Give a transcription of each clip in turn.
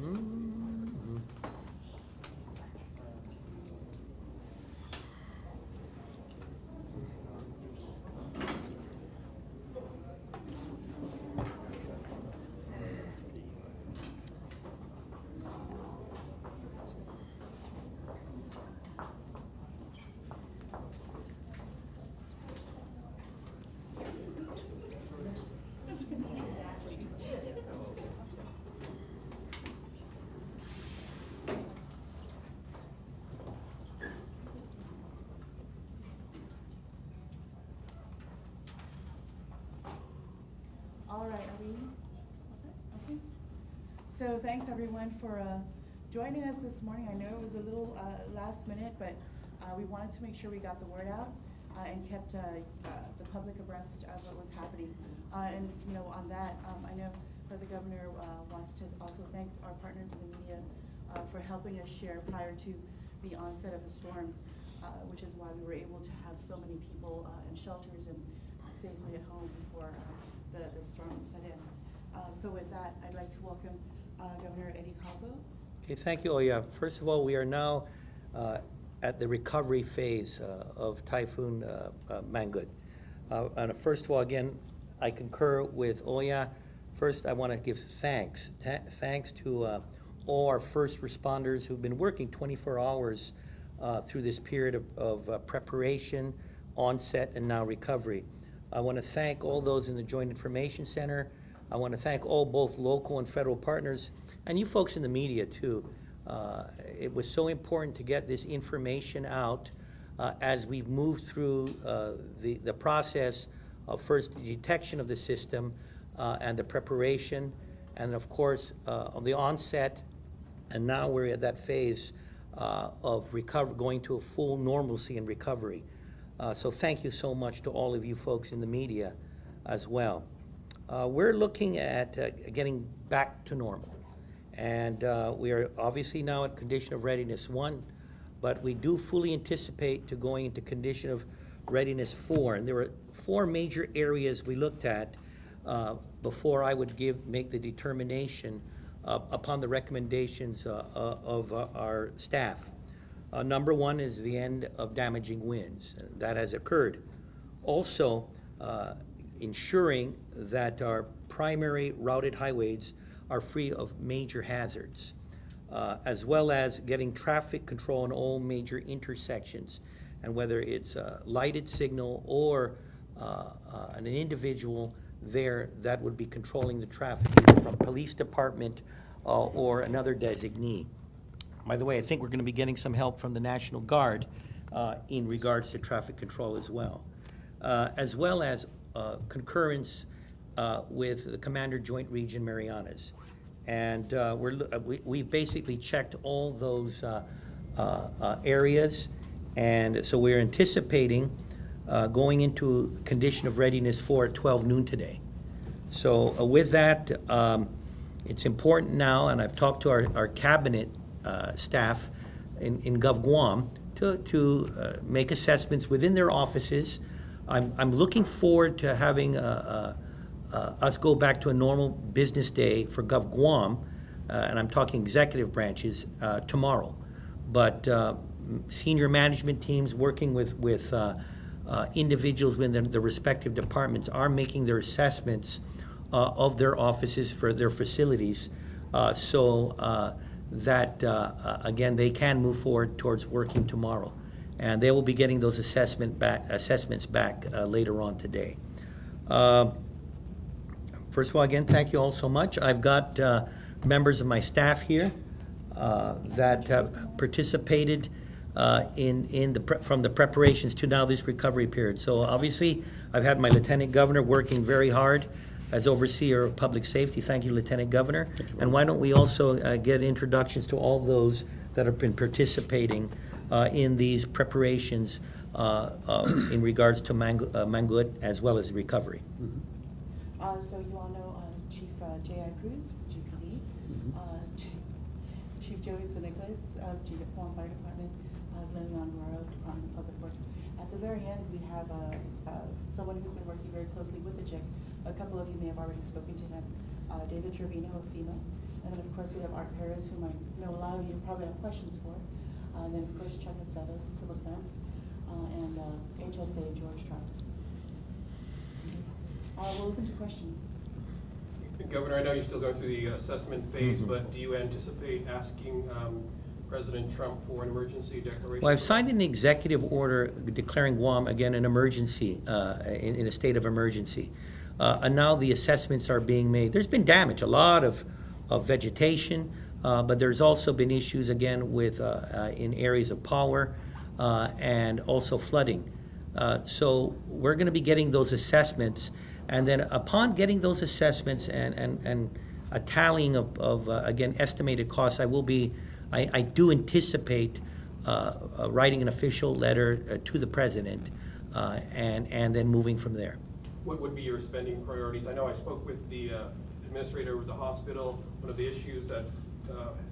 Mhm. All right, are we all set? Okay. So thanks everyone for joining us this morning. I know it was a little last minute, but we wanted to make sure we got the word out and kept the public abreast of what was happening. And you know, on that, I know that the governor wants to also thank our partners in the media for helping us share prior to the onset of the storms, which is why we were able to have so many people in shelters and safely at home before the storm set in. So with that, I'd like to welcome Governor Eddie Calvo. Okay, thank you, Oya. First of all, we are now at the recovery phase of Typhoon Mangkhut. And first of all, again, I concur with Oya. First, I want to give thanks to all our first responders who've been working 24 hours through this period of preparation, onset, and now recovery. I want to thank all those in the Joint Information Center. I want to thank all both local and federal partners, and you folks in the media too. It was so important to get this information out as we've moved through the process of first the detection of the system and the preparation, and of course of the onset, and now we're at that phase of going to a full normalcy and recovery. So thank you so much to all of you folks in the media as well. We're looking at getting back to normal. And we are obviously now at condition of readiness 1, but we do fully anticipate to going into condition of readiness 4. And there were 4 major areas we looked at before I would make the determination upon the recommendations of our staff. Number 1 is the end of damaging winds. That has occurred. Also, ensuring that our primary routed highways are free of major hazards, as well as getting traffic control on all major intersections. And whether it's a lighted signal or an individual there that would be controlling the traffic, either from police department or another designee. By the way, I think we're going to be getting some help from the National Guard in regards to traffic control as well as concurrence with the Commander Joint Region Marianas. And we basically checked all those areas, and so we're anticipating going into condition of readiness 4 at 12 noon today. So with that, it's important now, and I've talked to our cabinet staff in Guam to make assessments within their offices. I'm looking forward to having us go back to a normal business day for Guam, and I'm talking executive branches, tomorrow. But senior management teams working with individuals within the respective departments are making their assessments of their offices for their facilities, so that again they can move forward towards working tomorrow, and they will be getting those assessments back later on today. First of all, again, thank you all so much. I've got members of my staff here that have participated from the preparations to now this recovery period. So obviously, I've had my Lieutenant Governor working very hard as overseer of public safety. Thank you, Lieutenant Governor. And why don't we also get introductions to all those that have been participating in these preparations in regards to Mangkhut as well as recovery. So you all know Chief J.I. Cruz, GPD, Chief Joey Nicholas of Guam Fire Department, Glenn Navarro, Department of Public Works. At the very end, we have someone who's been working very closely with the JIC. A couple of you may have already spoken to him, David Trevino of FEMA, and then of course we have Art Perez, whom I know a lot of you probably have questions for, and then of course Chuck Aceves of Civil Defense, and HSA George Travis. We'll open to questions. Governor, I know you're still going through the assessment phase, but do you anticipate asking President Trump for an emergency declaration? Well, I've signed an executive order declaring Guam, again, an emergency, in a state of emergency. And now the assessments are being made. There's been damage, a lot of vegetation, but there's also been issues, again, with in areas of power and also flooding. So we're going to be getting those assessments, and then upon getting those assessments and a tallying of again, estimated costs, I do anticipate writing an official letter to the president and then moving from there. What would be your spending priorities? I know I spoke with the administrator of the hospital. One of the issues that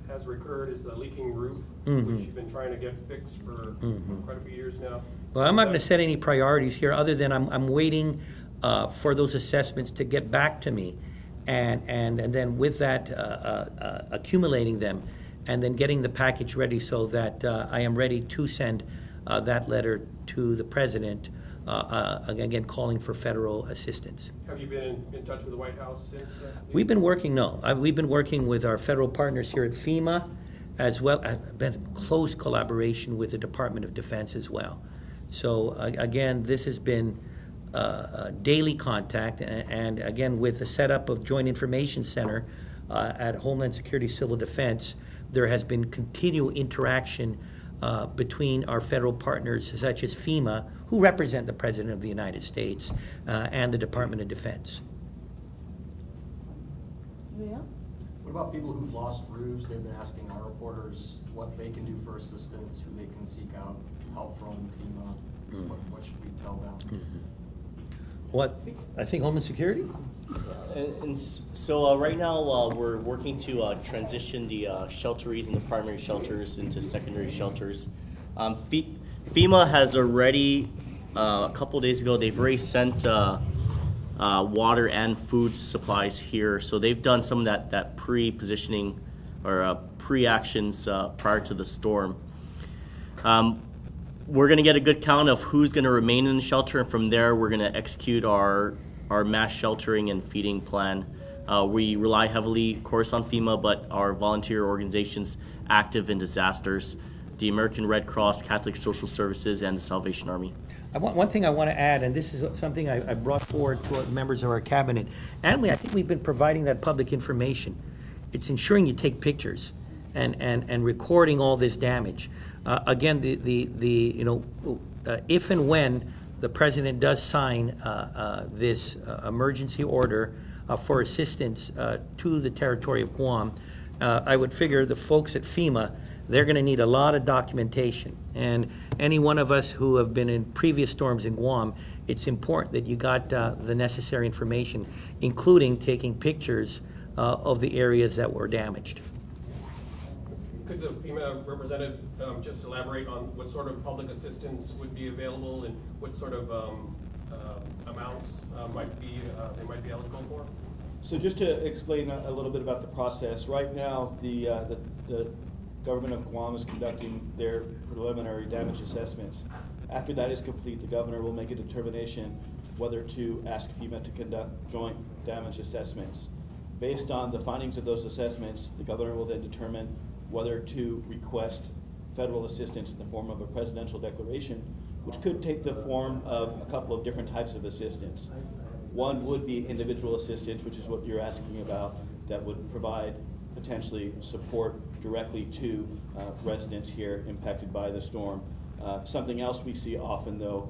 has recurred is the leaking roof, which you've been trying to get fixed for quite a few years now. Well, I'm not going to set any priorities here other than I'm waiting for those assessments to get back to me, and then with that accumulating them and then getting the package ready so that I am ready to send that letter to the president, again calling for federal assistance. Have you been in touch with the White House since? We've been working with our federal partners here at FEMA, as well. I've been in close collaboration with the Department of Defense as well. So again, this has been daily contact, and again with the setup of Joint Information Center at Homeland Security Civil Defense, there has been continual interaction between our federal partners such as FEMA, who represent the President of the United States, and the Department of Defense. Anybody else? What about people who've lost roofs? They've been asking our reporters what they can do for assistance, who they can seek out help from FEMA. What should we tell them? What? I think Homeland Security? So right now we're working to transition the shelteries and the primary shelters into secondary shelters. FEMA has already, a couple days ago, they've already sent water and food supplies here. So they've done some of that pre-positioning or pre-actions prior to the storm. We're going to get a good count of who's going to remain in the shelter, and from there we're going to execute our mass sheltering and feeding plan. We rely heavily, of course, on FEMA, but our volunteer organizations active in disasters, the American Red Cross, Catholic Social Services, and the Salvation Army. One thing I want to add, and this is something I brought forward to members of our cabinet, and I think we've been providing that public information. It's ensuring you take pictures and recording all this damage. Again, if and when the president does sign this emergency order for assistance to the territory of Guam, I would figure the folks at FEMA, they're going to need a lot of documentation. And any one of us who have been in previous storms in Guam, it's important that you got the necessary information, including taking pictures of the areas that were damaged. Could the FEMA representative just elaborate on what sort of public assistance would be available and what sort of amounts they might be eligible for? So just to explain a little bit about the process, right now the government of Guam is conducting their preliminary damage assessments. After that is complete, the governor will make a determination whether to ask FEMA to conduct joint damage assessments. Based on the findings of those assessments, the governor will then determine whether to request federal assistance in the form of a presidential declaration, which could take the form of a couple of different types of assistance. One would be individual assistance, which is what you're asking about, that would provide potentially support directly to residents here impacted by the storm. Something else we see often, though,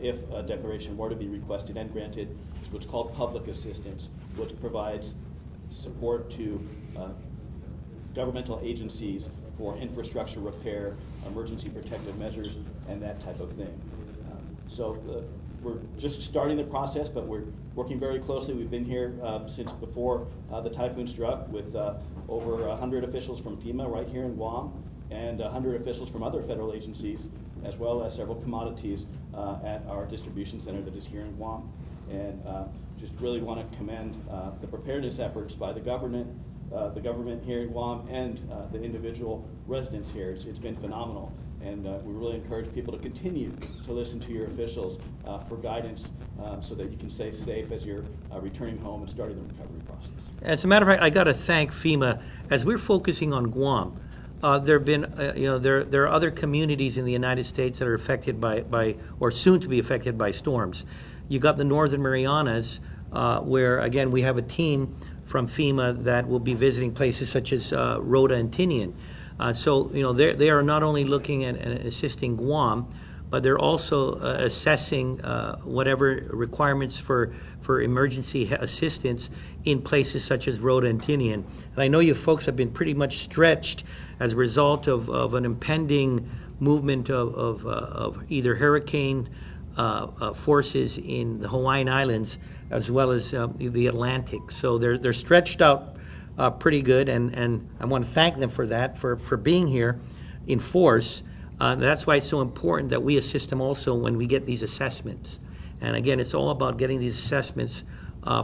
if a declaration were to be requested and granted, is what's called public assistance, which provides support to governmental agencies for infrastructure repair, emergency protective measures, and that type of thing. We're just starting the process, but we're working very closely. We've been here since before the typhoon struck with over 100 officials from FEMA right here in Guam and 100 officials from other federal agencies, as well as several commodities at our distribution center that is here in Guam. And just really want to commend the preparedness efforts by the government here in Guam, and the individual residents here. It's been phenomenal, and we really encourage people to continue to listen to your officials for guidance so that you can stay safe as you're returning home and starting the recovery process. As a matter of fact, I got to thank FEMA. As we're focusing on Guam, there have been, there are other communities in the United States that are affected by or soon to be affected by storms. You got the Northern Marianas, where again we have a team from FEMA that will be visiting places such as Rota and Tinian. So they are not only looking at assisting Guam, but they're also assessing whatever requirements for emergency assistance in places such as Rota and Tinian. And I know you folks have been pretty much stretched as a result of an impending movement of either hurricane forces in the Hawaiian Islands as well as the Atlantic. So they're stretched out pretty good, and I want to thank them for that, for being here in force. That's why it's so important that we assist them also when we get these assessments. And again, it's all about getting these assessments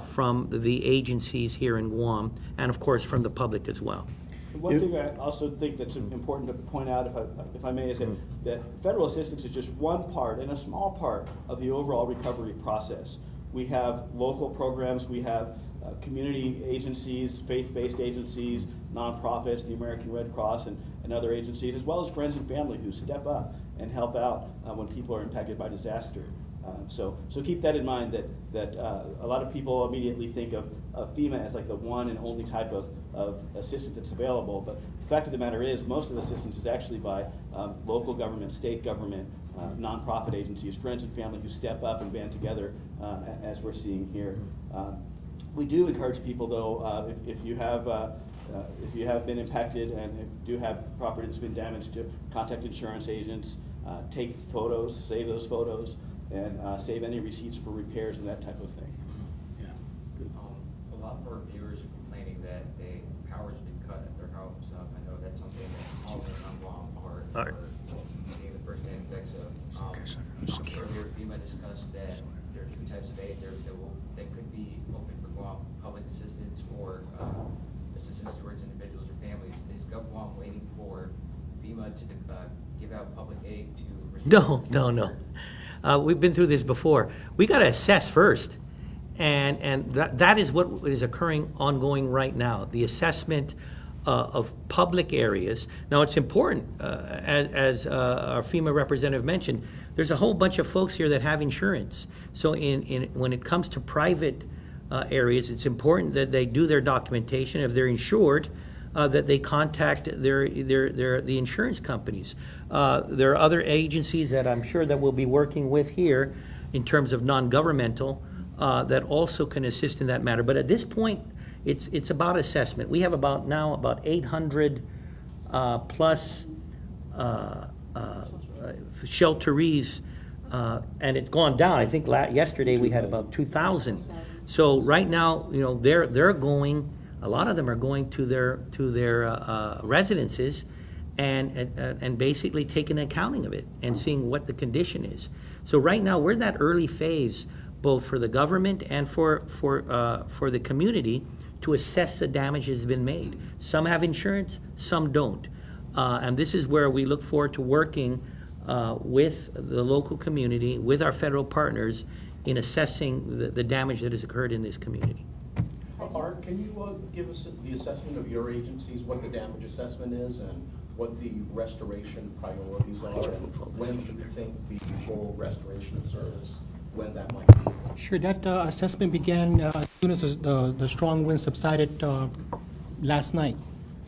from the agencies here in Guam, and of course from the public as well. One thing I also think that's important to point out, if I may, is that federal assistance is just one part and a small part of the overall recovery process. We have local programs, we have community agencies, faith-based agencies, nonprofits, the American Red Cross, and other agencies, as well as friends and family who step up and help out when people are impacted by disaster. So keep that in mind, that a lot of people immediately think of FEMA as like the one and only type of assistance that's available, but the fact of the matter is most of the assistance is actually by local government, state government, nonprofit agencies, friends and family who step up and band together as we're seeing here. We do encourage people, though, if you have been impacted and do have property that's been damaged, to contact insurance agents, take photos, save those photos, and save any receipts for repairs and that type of thing. Yeah. A lot of our viewers are complaining that the power's been cut at their homes. I know that's something that all of us on Guam are seeing the first-hand effects of. Earlier, FEMA discussed that there are two types of aid that could be open for Guam: public assistance or assistance towards individuals or families. Is Guam waiting for FEMA to give out public aid to? No. We've been through this before. We got to assess first, and that is what is occurring ongoing right now. The assessment of public areas. Now it's important, as our FEMA representative mentioned, there's a whole bunch of folks here that have insurance. So when it comes to private areas, it's important that they do their documentation. If they're insured, that they contact the insurance companies. There are other agencies that I'm sure that we'll be working with here in terms of non-governmental that also can assist in that matter. But at this point, it's about assessment. We have about 800 plus shelterees, and it's gone down. I think yesterday we had about 2,000. So right now, they're going. A lot of them are going to their residences and basically taking an accounting of it and seeing what the condition is. So right now we're in that early phase, both for the government and for the community, to assess the damage that's been made. Some have insurance, some don't, and this is where we look forward to working with the local community, with our federal partners, in assessing the damage that has occurred in this community. Art, can you give us the assessment of your agencies, what the damage assessment is, and what the restoration priorities are, and when do you think the full restoration of service, when that might be? Sure, that assessment began as soon as the strong winds subsided last night.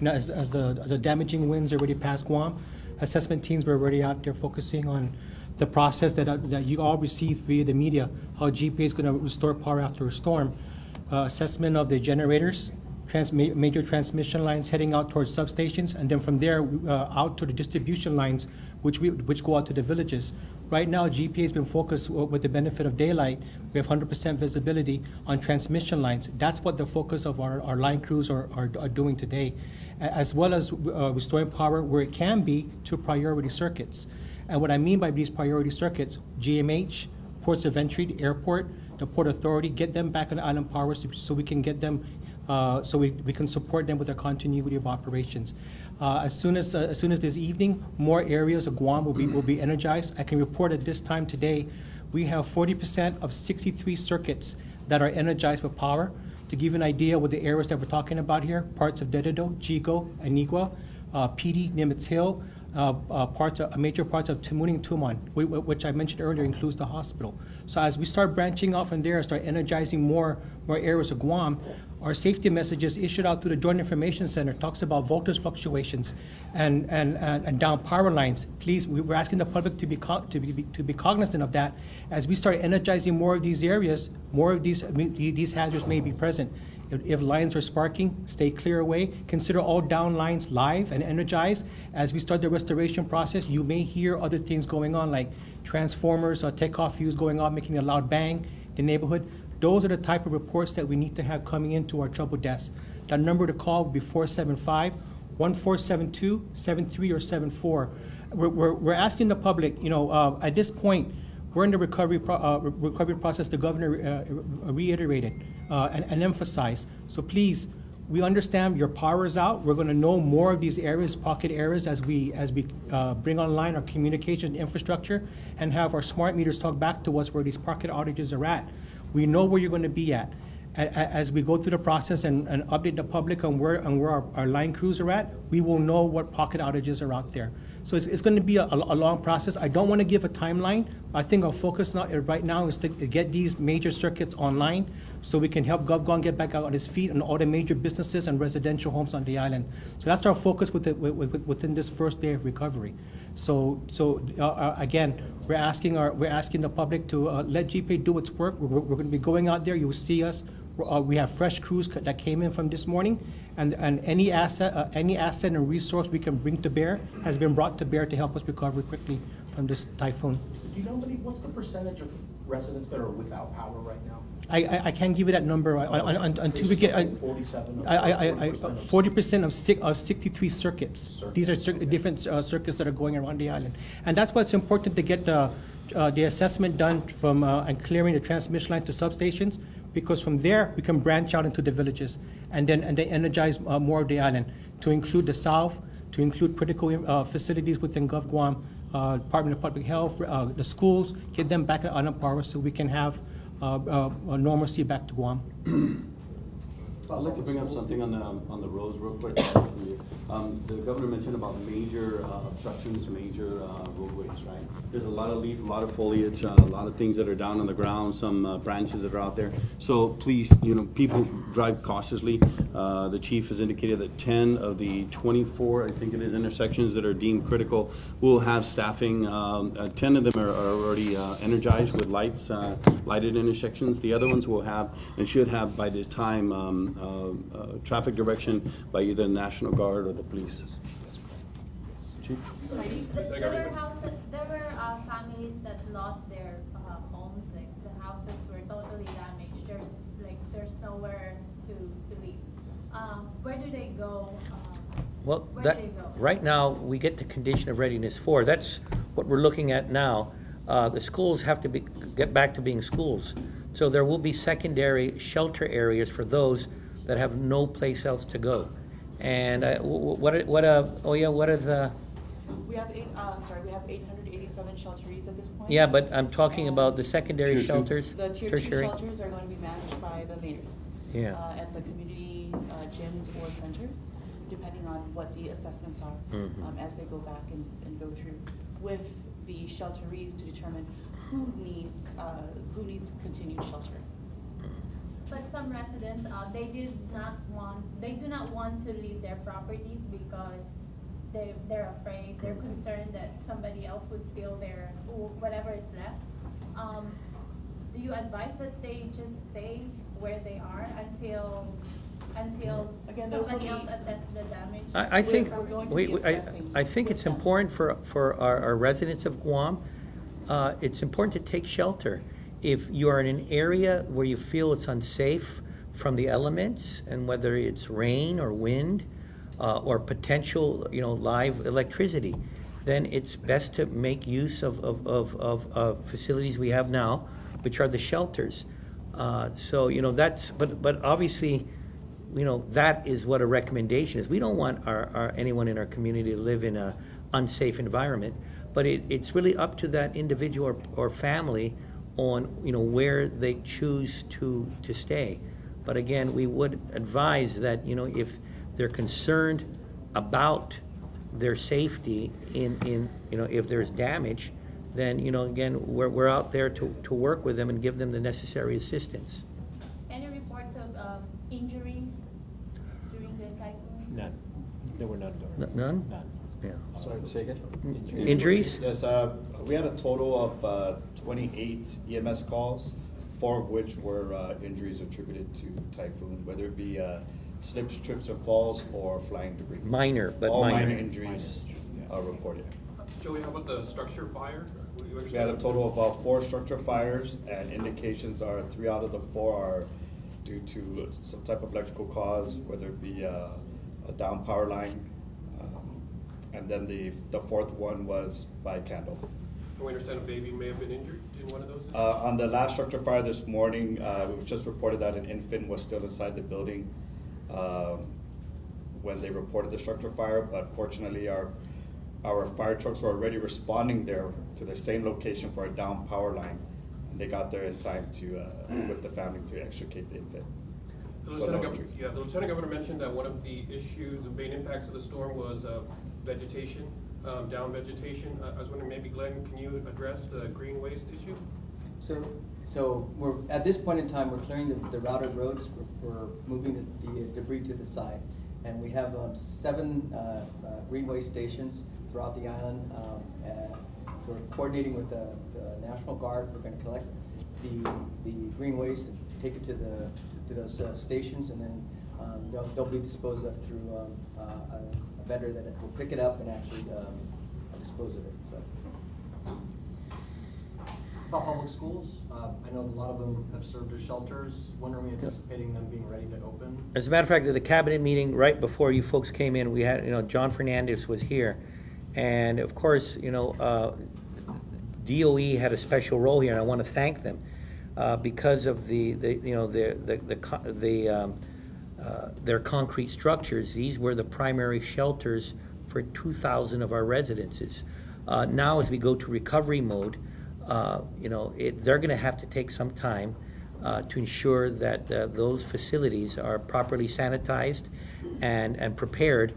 As the damaging winds already passed Guam, assessment teams were already out there focusing on the process that you all received via the media, how GPA is going to restore power after a storm. Assessment of the generators, major transmission lines heading out towards substations, and then from there out to the distribution lines, which go out to the villages. Right now, GPA has been focused with the benefit of daylight. We have 100% visibility on transmission lines. That's what the focus of our line crews are doing today, as well as restoring power where it can be to priority circuits. And what I mean by these priority circuits, GMH, ports of entry, the airport, the Port Authority, get them back on Island Power so we can get them, so we can support them with their continuity of operations. As soon as this evening, more areas of Guam will be energized. I can report at this time today, we have 40% of 63 circuits that are energized with power. To give you an idea what the areas that we're talking about here, parts of Dededo, Chico, Anigua, PD, Nimitz Hill, major parts of Tamuning, Tumon, which I mentioned earlier includes the hospital. So as we start branching off from there and start energizing more areas of Guam, our safety messages issued out through the Joint Information Center talks about voltage fluctuations and down power lines. Please, we're asking the public to be cognizant of that. As we start energizing more of these areas, more of these hazards may be present. If lines are sparking, stay clear away. Consider all down lines live and energized. As we start the restoration process, you may hear other things going on like transformers, takeoff fuse going on, making a loud bang in the neighborhood. Those are the type of reports that we need to have coming into our trouble desk. That number to call will be 475-1472, 73 or 74. We're asking the public, at this point, we're in the recovery process. The governor reiterated and emphasized. So please, we understand your power is out. We're going to know more of these areas, pocket areas, as we bring online our communication infrastructure and have our smart meters talk back to us where these pocket outages are at. We know where you're going to be at. As we go through the process and update the public on where our line crews are at, we will know what pocket outages are out there. So it's going to be a long process. I don't want to give a timeline. I think our focus right now is to get these major circuits online so we can help GovGuam get back out on its feet and all the major businesses and residential homes on the island. So that's our focus within this first day of recovery. So again, we're asking the public to let GPA do its work. We're going to be going out there. You will see us. We have fresh crews that came in from this morning, and any asset and resource we can bring to bear has been brought to bear to help us recover quickly from this typhoon. Do you know what's the percentage of residents that are without power right now? I can't give you that number until we get 40% of 63 circuits. These are different circuits that are going around the island, and that's why it's important to get the assessment done from and clearing the transmission line to substations, because from there we can branch out into the villages and then energize more of the island to include the south, to include critical facilities within GovGuam, Department of Public Health, the schools, get them back on power so we can have normalcy back to Guam. I'd like to bring up something on the roads real quick. The governor mentioned about major obstructions, major roadways, right? There's a lot of leaf, a lot of foliage, a lot of things that are down on the ground, some branches that are out there. So please, people drive cautiously. The chief has indicated that 10 of the 24, I think it is, intersections that are deemed critical will have staffing. 10 of them are already energized with lights, lighted intersections. The other ones will have and should have by this time traffic direction by either the National Guard or the police. Chief? There were families that lost their homes, like the houses were totally damaged. There's nowhere to leave. Where do they go? Well, right now we get the condition of readiness 4. That's what we're looking at now. The schools have to get back to being schools. So there will be secondary shelter areas for those that have no place else to go. And what are the? We have 887 shelteries at this point. Yeah, but I'm talking about the secondary shelters. The tier 2 shelters are going to be managed by the mayors. Yeah. At the community gyms or centers, depending on what the assessments are, as they go back and go through with the shelteries to determine who needs continued shelter. But some residents, they do not want to leave their properties because they're afraid, they're concerned that somebody else would steal their whatever is left. Do you advise that they just stay where they are until somebody else assesses the damage? I think it's important for our residents of Guam. It's important to take shelter. If you are in an area where you feel it's unsafe from the elements, and whether it's rain or wind or potential, live electricity, then it's best to make use of facilities we have now, which are the shelters. So, you know, but obviously, you know, that is what a recommendation is. We don't want anyone in our community to live in an unsafe environment, but it's really up to that individual or family on, you know, where they choose to stay. But again, we would advise that, you know, if they're concerned about their safety in you know, if there's damage, then, you know, again, we're out there to work with them and give them the necessary assistance. Any reports of injuries during the typhoon? None. There were none. None? None. Yeah. Sorry, say again? Injuries? Yes, we had a total of 28 EMS calls, 4 of which were injuries attributed to typhoon, whether it be slips, trips, or falls, or flying debris. Minor, but all minor. minor injuries are reported. Joey, how about the structure fire? What do you We understand? had a total of 4 structure fires, and indications are 3 out of the 4 are due to some type of electrical cause, whether it be a down power line, and then the 4th one was by candle. We understand a baby may have been injured in one of those? On the last structure fire this morning, we just reported that an infant was still inside the building when they reported the structure fire, but fortunately our fire trucks were already responding there to the same location for a down power line, and they got there in time to with the family to extricate the infant. The Lieutenant Governor mentioned that one of the issues, the main impacts of the storm was vegetation, down vegetation. I was wondering, maybe Glenn, can you address the green waste issue? So we're, at this point in time, we're clearing the routed roads. We're moving the debris to the side. And we have 7 green waste stations throughout the island. We're coordinating with the National Guard. We're going to collect the green waste and take it to those stations, and then they'll be disposed of through a vendor that will pick it up and actually dispose of it. So. About public schools, I know a lot of them have served as shelters. When are we anticipating them being ready to open? As a matter of fact, at the cabinet meeting right before you folks came in, we had, you know, John Fernandez was here, and of course, you know, DOE had a special role here, and I want to thank them because of their concrete structures. These were the primary shelters for 2,000 of our residences. Now, as we go to recovery mode, you know, they're going to have to take some time to ensure that those facilities are properly sanitized and prepared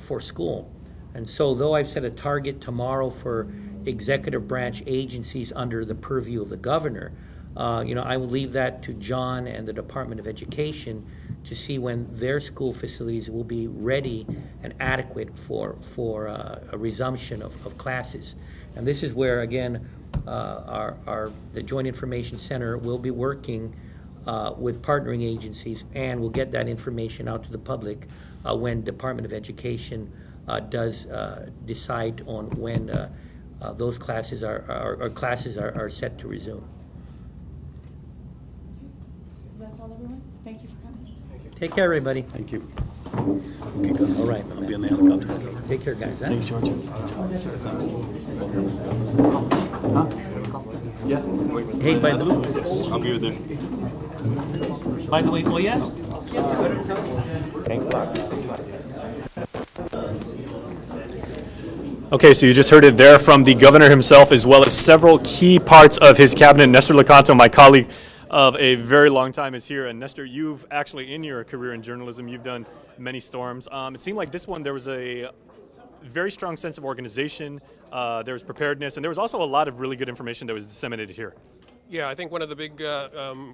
for school. And so, though I've set a target tomorrow for executive branch agencies under the purview of the governor, you know, I will leave that to John and the Department of Education to see when their school facilities will be ready and adequate for a resumption of classes. And this is where, again, the Joint Information Center will be working with partnering agencies, and we'll get that information out to the public when Department of Education does decide on when those classes are set to resume. That's all, everyone. Thank you for coming. Thank you. Take care, everybody. Thank you. Okay, good. All right. I'll be on the helicopter. Take care, guys. Huh? Thanks, George. Huh? Yeah. Hey, by the I'll be with you. By the way, oh yeah? Thanks a lot. Okay, so you just heard it there from the governor himself, as well as several key parts of his cabinet. Nestor Lecanto, my colleague of a very long time, is here. And Nestor, you've actually, in your career in journalism, you've done many storms. It seemed like this one, there was a very strong sense of organization, there was preparedness, and there was also a lot of really good information that was disseminated here. Yeah, I think one of the big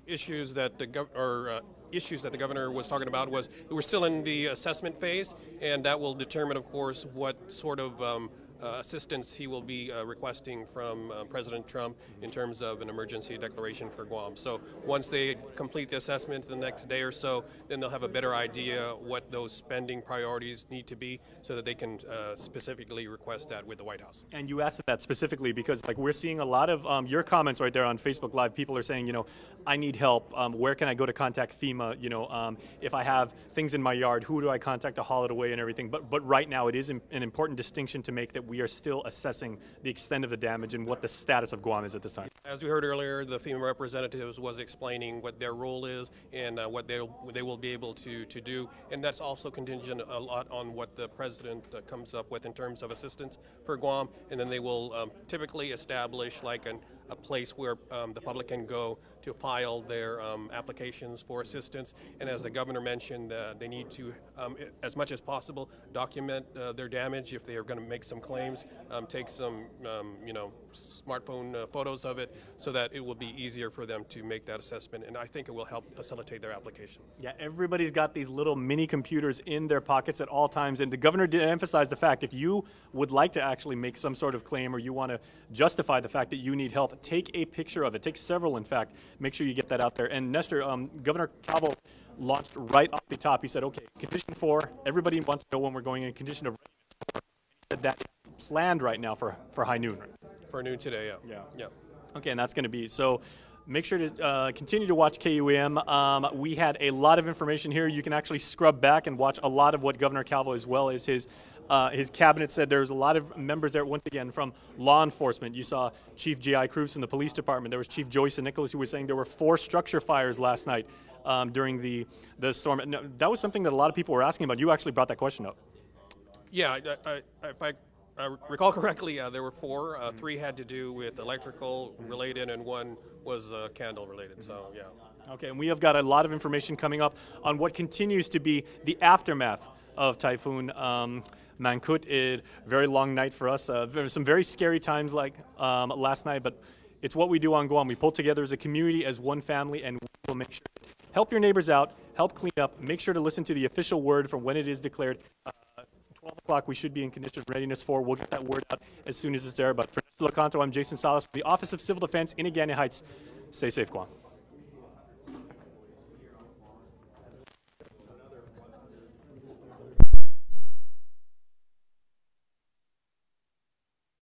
issues that the governor was talking about was we're still in the assessment phase, and that will determine, of course, what sort of assistance he will be requesting from President Trump in terms of an emergency declaration for Guam. So once they complete the assessment the next day or so, then they'll have a better idea what those spending priorities need to be so that they can specifically request that with the White House. And you asked that specifically because, like, we're seeing a lot of your comments right there on Facebook Live. People are saying, you know, I need help. Where can I go to contact FEMA? You know, if I have things in my yard, who do I contact to haul it away and everything? But right now, it is an important distinction to make that we are still assessing the extent of the damage and what the status of Guam is at this time. As we heard earlier, the FEMA representatives was explaining what their role is and what they will be able to do, and that's also contingent a lot on what the president comes up with in terms of assistance for Guam, and then they will typically establish like a place where the public can go to file their applications for assistance. And as the governor mentioned, they need to, as much as possible, document their damage if they are going to make some claims, take some, smartphone photos of it so that it will be easier for them to make that assessment. And I think it will help facilitate their application. Yeah, everybody's got these little mini computers in their pockets at all times. And the governor did emphasize the fact if you would like to actually make some sort of claim or you want to justify the fact that you need help, take a picture of it. Take several, in fact. Make sure you get that out there. And Nestor, Governor Calvo launched right off the top. He said, okay, condition 4, everybody wants to know when we're going in. Condition of readiness 4. He said that is planned right now for high noon. Right? For noon today, yeah. Okay, and that's going to be, so make sure to continue to watch KUM. We had a lot of information here. You can actually scrub back and watch a lot of what Governor Calvo, as well as his cabinet, said. There's a lot of members there, once again, from law enforcement. You saw Chief J.I. Cruz from the police department. There was Chief Joyce and Nicholas, who was saying there were 4 structure fires last night during the storm. And that was something that a lot of people were asking about. You actually brought that question up. Yeah, if I recall correctly, there were 4. 3 had to do with electrical related, and 1 was candle related. So, yeah. Okay, and we have got a lot of information coming up on what continues to be the aftermath of Typhoon Mangkhut. A very long night for us. Some very scary times like last night, but it's what we do on Guam. We pull together as a community, as one family, and we will make sure to help your neighbors out, help clean up, make sure to listen to the official word from when it is declared. 12 o'clock, we should be in condition of readiness for. We'll get that word out as soon as it's there. But for Nestor Lecanto, I'm Jason Salas from the Office of Civil Defense in Agana Heights. Stay safe, Guam.